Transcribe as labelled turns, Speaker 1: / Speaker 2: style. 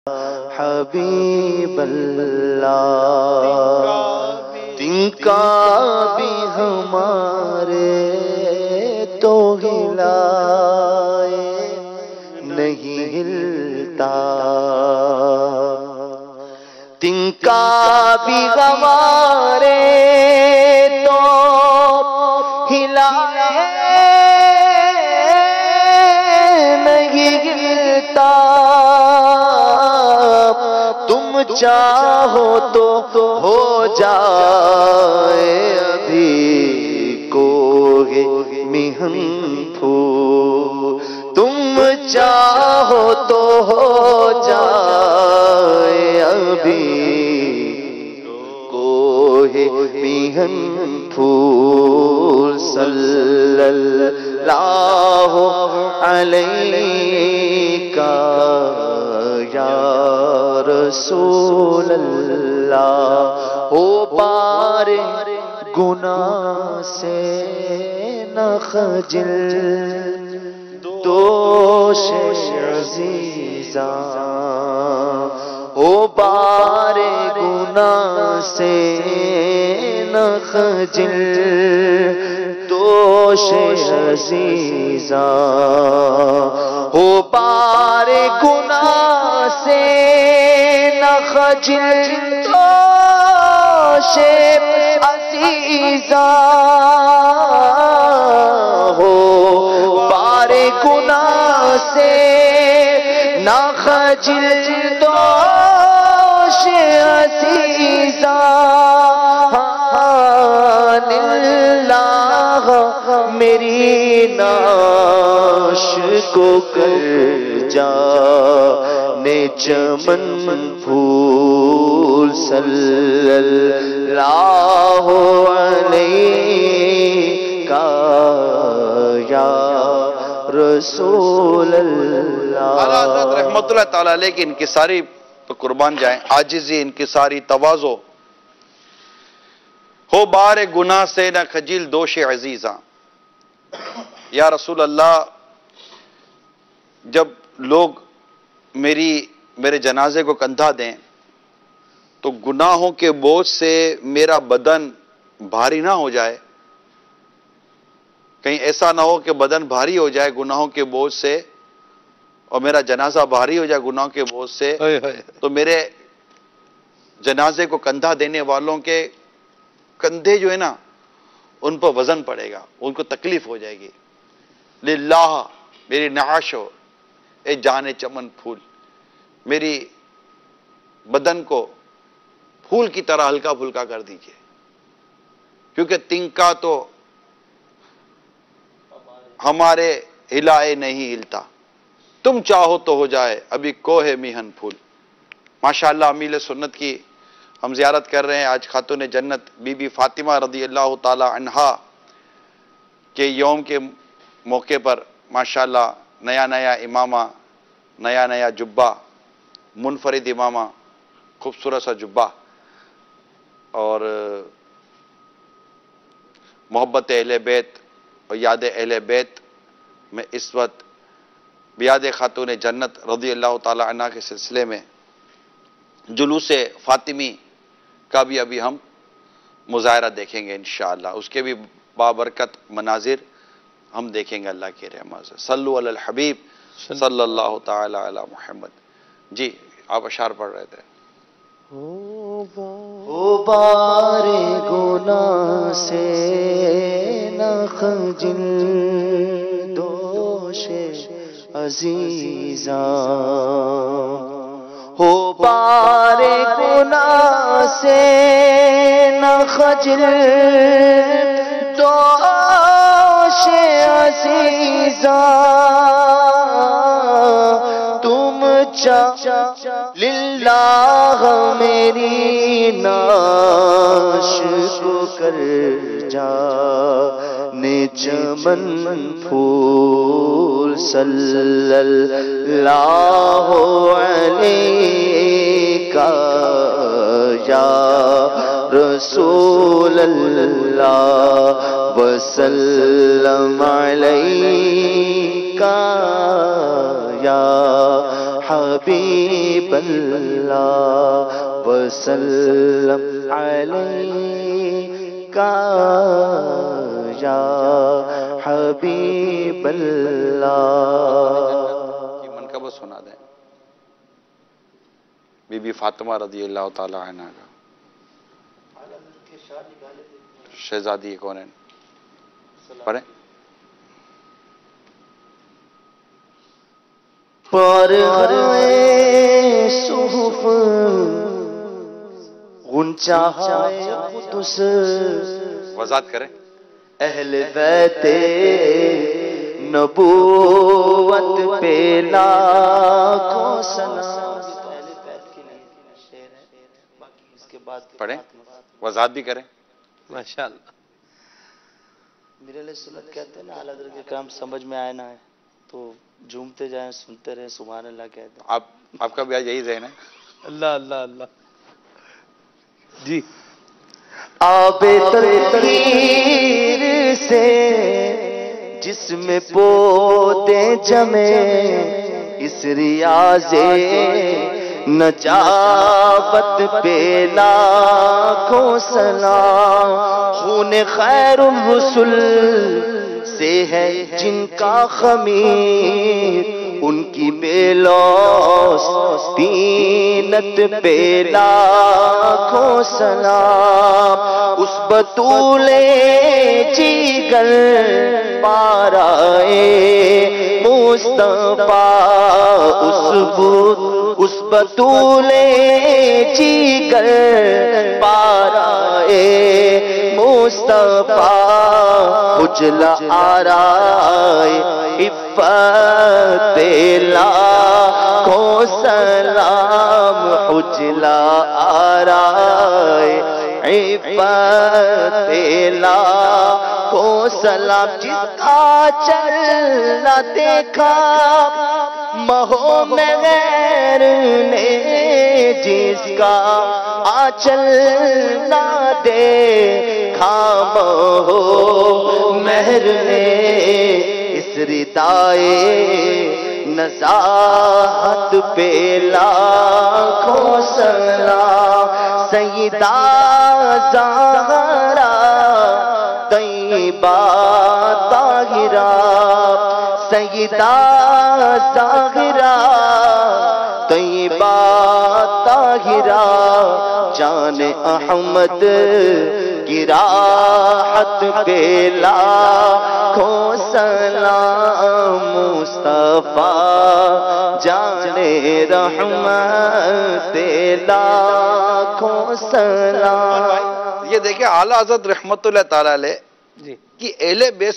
Speaker 1: حبیب اللہ، تنکا بھی ہمارے تو ہلائے نہیں ہلتا، تنکا بھی ہمارے تو ہلائے نہیں ہلتا، تم چاہو تو ہو جائے ابھی کوہ میہن پھول، تم چاہو تو ہو جائے ابھی کوہ میہن پھول، صلی اللہ علیہ یا رسول اللہ، ہو پار گناہ سے نہ خجل، دوش عزیزاں ہو پار گناہ سے نہ خجل، دوش عزیزاں ہو پار گناہ سے نہ خجل، دوش عزیزاں ہو پار گناہ سے نہ خجل، دوش عزیزاں للہ میری ناش کو کر جانے چمن پھول، صلی اللہ علیہ یا رسول اللہ۔
Speaker 2: اعلیٰ حضرت رحمت اللہ تعالیٰ علیہ کی انکساری پر قربان جائیں، عاجزی، انکساری، تواضع، ہو بار گناہ سے نہ خجل دوش عزیزاں۔ یا رسول اللہ، جب لوگ میرے جنازے کو کندھا دیں تو گناہوں کے بوجھ سے میرا بدن بھاری نہ ہو جائے، کہیں ایسا نہ ہو کہ بدن بھاری ہو جائے گناہوں کے بوجھ سے اور میرا جنازہ بھاری ہو جائے گناہوں کے بوجھ سے، تو میرے جنازے کو کندھا دینے والوں کے کندھے جو ہے نا ان پر وزن پڑے گا، ان کو تکلیف ہو جائے گی۔ للہ میری نعش ہو اے جان چمن پھول، میری بدن کو پھول کی طرح ہلکا پھلکا کر دیجئے، کیونکہ تنکا تو ہمارے ہلائے نہیں ہلتا، تم چاہو تو ہو جائے ابھی کوہ میہن پھول۔ ماشاءاللہ امیل سنت کی ہم زیارت کر رہے ہیں آج، خاتون جنت بی بی فاطمہ رضی اللہ تعالی عنہا کے یوم کے موقع پر ماشاءاللہ نیا نیا امامہ، نیا نیا جبہ، منفرد امامہ، خوبصورت سا جبہ، اور محبت اہل بیت اور یاد اہل بیت میں اس وقت بیاد خاتون جنت رضی اللہ تعالی عنہ کے سلسلے میں جلوس فاطمی کا بھی ابھی ہم مظاہرہ دیکھیں گے انشاءاللہ، اس کے بھی بابرکت مناظر ہم دیکھیں گے اللہ کی رحمت سے۔ صلو علی الحبیب صلی اللہ تعالی علی محمد۔ جی آپ اشعار پڑھ رہے تھے۔
Speaker 1: او بار گناہ سے نہ خجل دوش عزیزاں، ہو بار گناہ سے نہ خجل دوش عزیزاں، تم للہ میری ناش کو کر جانے چمن پھول، صلی اللہ علیہ یا رسول اللہ وسلم علیہ یا حبیب حبیب اللہ وسلم علیکہ یا حبیب اللہ.
Speaker 2: کی منقبت سنا دیں بی بی فاطمہ رضی اللہ تعالی عنہ کا. شہزادی کونین پڑھیں.
Speaker 1: پر صحف غنچہ قدس
Speaker 2: وضاحت کریں.
Speaker 1: اہل بیت نبوت پہ لاکھوں سلام.
Speaker 2: پڑھیں وضاحت بھی کریں.
Speaker 3: ماشاءاللہ.
Speaker 1: میرے لیے سنت کہتے ہیں نا، اعلیٰ حضرت کے کلام سمجھ میں آئے نہ آئے تو جھومتے جائیں، سنتے رہیں، سبحان اللہ کہتے ہیں.
Speaker 2: آپ کا بھی آج یہی ذہن ہے.
Speaker 3: اللہ اللہ اللہ. جی.
Speaker 1: آب تطہیر سے جس میں پودے جمے، اس ریاض نجابت پہ لاکھوں سلام. خون خیر الرسل سے ہے جن کا خمیر، ان کی بے لوث تینت پہ لاکھوں سلام. اس بطول جگر پارائے مصطفیٰ، اس بطول جگر پارائے مصطفیٰ، اجلا آرائے عفت لاکھوں سلام. اجلا آرائے عفت لاکھوں سلام. جس کا چلنا دیکھا مہو میں غیر نے، جس کا آنچل نہ دیکھا مہو مہر نے، اس ردائے نزاہت پہ لاکھوں سلام. سیدہ زہرا طیبہ طاہرہ، سیدہ زہرا طیبہ طاہرہ، جان احمد کی راحت پہ لاکھوں سلام. مصطفیٰ جان رحمت لاکھوں سلام.
Speaker 2: یہ دیکھیں اعلیٰ حضرت رحمت اللہ تعالی علیہ کی اہل بیت